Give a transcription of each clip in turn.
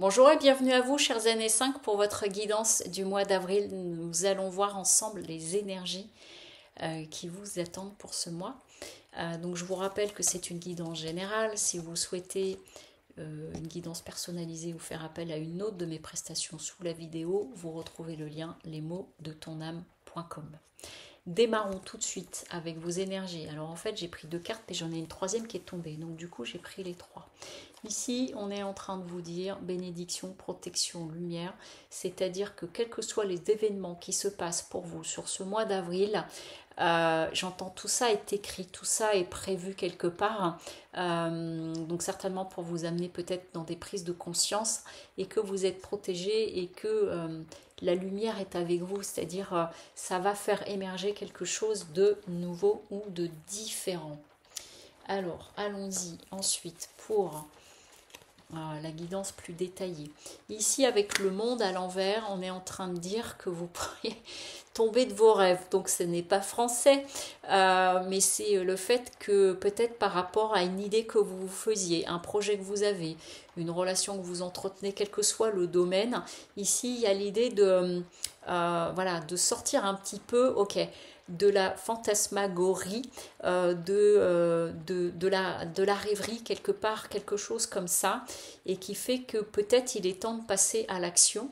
Bonjour et bienvenue à vous, chers années 5, pour votre guidance du mois d'avril. Nous allons voir ensemble les énergies qui vous attendent pour ce mois. Donc je vous rappelle que c'est une guidance générale. Si vous souhaitez une guidance personnalisée ou faire appel à une autre de mes prestations sous la vidéo, vous retrouvez le lien lesmotsdetonâme.com. Démarrons tout de suite avec vos énergies. Alors en fait j'ai pris 2 cartes et j'en ai une troisième qui est tombée. Donc du coup j'ai pris les 3. Ici, on est en train de vous dire bénédiction, protection, lumière, c'est-à-dire que quels que soient les événements qui se passent pour vous sur ce mois d'avril, j'entends tout ça est écrit, tout ça est prévu quelque part, donc certainement pour vous amener peut-être dans des prises de conscience et que vous êtes protégé et que la lumière est avec vous, c'est-à-dire ça va faire émerger quelque chose de nouveau ou de différent. Alors, allons-y ensuite pour la guidance plus détaillée. Ici, avec le monde à l'envers, on est en train de dire que vous pourriez tomber de vos rêves. Donc, ce n'est pas français, mais c'est le fait que peut-être par rapport à une idée que vous faisiez, un projet que vous avez, une relation que vous entretenez, quel que soit le domaine, ici, il y a l'idée de, voilà, de sortir un petit peu, ok, de la fantasmagorie, de la rêverie quelque part, quelque chose comme ça, et qui fait que peut-être il est temps de passer à l'action.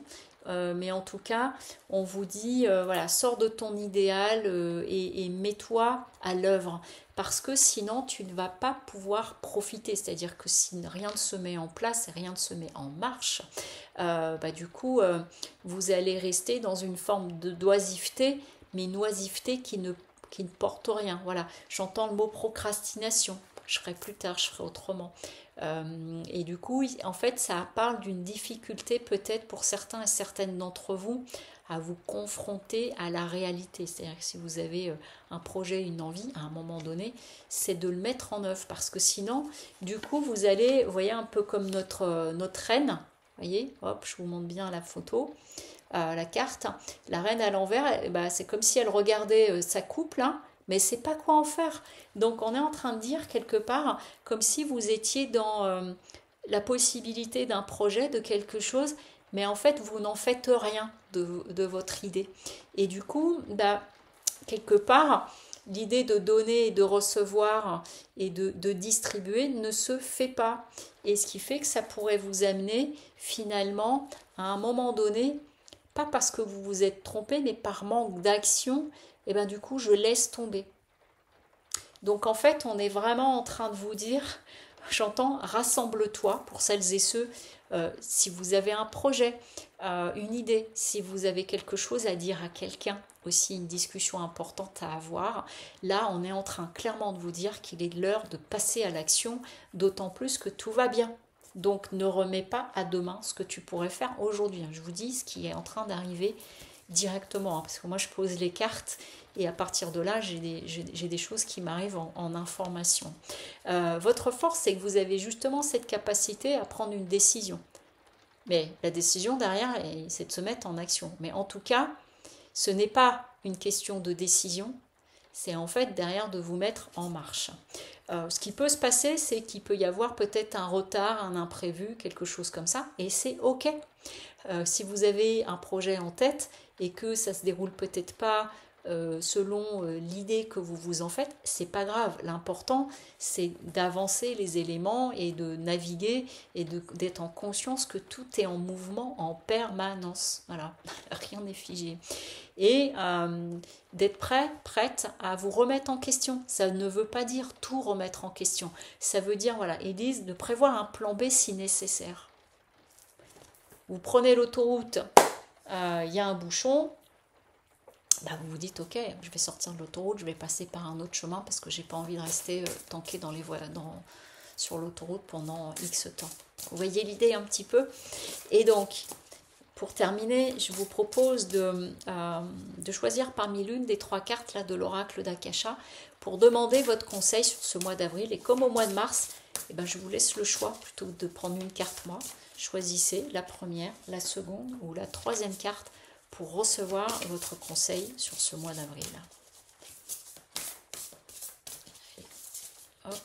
Mais en tout cas, on vous dit, voilà, sors de ton idéal et mets-toi à l'œuvre. Parce que sinon, tu ne vas pas pouvoir profiter. C'est-à-dire que si rien ne se met en place et rien ne se met en marche, du coup, vous allez rester dans une forme d'oisiveté, mais une oisiveté qui ne porte rien. Voilà, j'entends le mot procrastination. Je ferai plus tard, je ferai autrement. Et du coup, en fait, ça parle d'une difficulté peut-être pour certains et certaines d'entre vous à vous confronter à la réalité. C'est-à-dire que si vous avez un projet, une envie, à un moment donné, c'est de le mettre en œuvre. Parce que sinon, du coup, vous allez, vous voyez, un peu comme notre reine. Vous voyez, hop, je vous montre bien la photo. La carte, la reine à l'envers, c'est comme si elle regardait sa coupe là, mais c'est pas quoi en faire. Donc on est en train de dire quelque part comme si vous étiez dans la possibilité d'un projet, de quelque chose, mais en fait vous n'en faites rien de votre idée. Et du coup, quelque part, l'idée de donner, de recevoir et de distribuer ne se fait pas. Et ce qui fait que ça pourrait vous amener finalement à un moment donné, pas parce que vous vous êtes trompé, mais par manque d'action, et bien du coup je laisse tomber. Donc en fait on est vraiment en train de vous dire, j'entends rassemble-toi pour celles et ceux, si vous avez un projet, une idée, si vous avez quelque chose à dire à quelqu'un, aussi une discussion importante à avoir, là on est en train clairement de vous dire qu'il est l'heure de passer à l'action, d'autant plus que tout va bien. Donc ne remets pas à demain ce que tu pourrais faire aujourd'hui. Je vous dis ce qui est en train d'arriver directement, parce que moi je pose les cartes et à partir de là j'ai des choses qui m'arrivent en information. Votre force, c'est que vous avez justement cette capacité à prendre une décision. Mais la décision derrière, c'est de se mettre en action. Mais en tout cas, ce n'est pas une question de décision, c'est en fait derrière de vous mettre en marche. Ce qui peut se passer, c'est qu'il peut y avoir peut-être un retard, un imprévu, quelque chose comme ça, et c'est ok. Si vous avez un projet en tête et que ça se déroule peut-être pas selon l'idée que vous vous en faites, c'est pas grave. L'important, c'est d'avancer les éléments et de naviguer et d'être en conscience que tout est en mouvement en permanence. Voilà, rien n'est figé. Et d'être prête à vous remettre en question. Ça ne veut pas dire tout remettre en question. Ça veut dire, voilà, ils disent de prévoir un plan B si nécessaire. Vous prenez l'autoroute, il y a un bouchon, vous vous dites ok, je vais sortir de l'autoroute, je vais passer par un autre chemin parce que j'ai pas envie de rester tanké sur l'autoroute pendant X temps. Vous voyez l'idée un petit peu. Et donc, pour terminer, je vous propose de choisir parmi l'une des 3 cartes là, de l'oracle d'Akasha pour demander votre conseil sur ce mois d'avril. Et comme au mois de mars, je vous laisse le choix plutôt que de prendre une carte moi. Choisissez la première, la seconde ou la 3e carte pour recevoir votre conseil sur ce mois d'avril. Hop.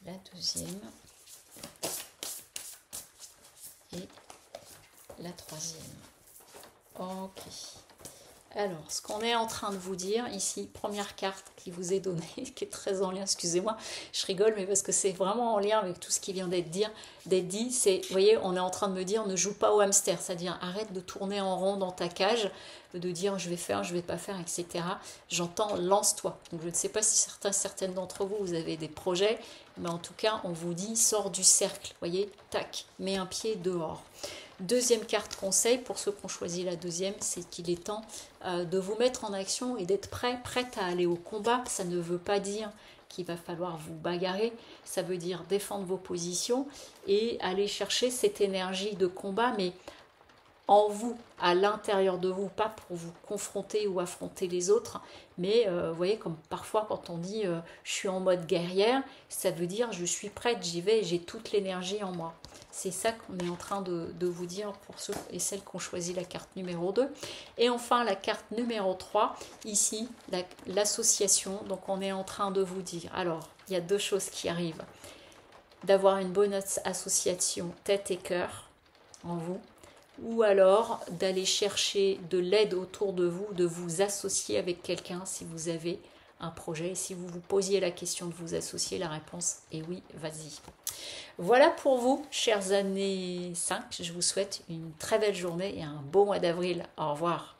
La 2e. la troisième. Ok. Alors, ce qu'on est en train de vous dire ici, première carte qui vous est donnée, qui est très en lien, excusez-moi, je rigole, mais parce que c'est vraiment en lien avec tout ce qui vient d'être dit, c'est, vous voyez, on est en train de me dire, ne joue pas au hamster, c'est-à-dire arrête de tourner en rond dans ta cage, de dire je vais faire, je vais pas faire, etc. J'entends, lance-toi. Donc je ne sais pas si certaines d'entre vous, vous avez des projets, mais en tout cas, on vous dit, sors du cercle, vous voyez, tac, mets un pied dehors. Deuxième carte conseil, pour ceux qui ont choisi la deuxième, c'est qu'il est temps de vous mettre en action et d'être prête à aller au combat. Ça ne veut pas dire qu'il va falloir vous bagarrer, ça veut dire défendre vos positions et aller chercher cette énergie de combat, mais en vous, à l'intérieur de vous, pas pour vous confronter ou affronter les autres, mais vous voyez, comme parfois quand on dit je suis en mode guerrière, ça veut dire je suis prête, j'y vais, j'ai toute l'énergie en moi. C'est ça qu'on est en train de vous dire pour ceux et celles qui ont choisi la carte numéro 2. Et enfin, la carte numéro 3, ici, l'association. Donc, on est en train de vous dire, alors, il y a deux choses qui arrivent. D'avoir une bonne association tête et cœur en vous, ou alors d'aller chercher de l'aide autour de vous, de vous associer avec quelqu'un si vous avez un projet. Et si vous vous posiez la question de vous associer, la réponse est oui, vas-y. Voilà pour vous, chères années 5. Je vous souhaite une très belle journée et un beau mois d'avril. Au revoir.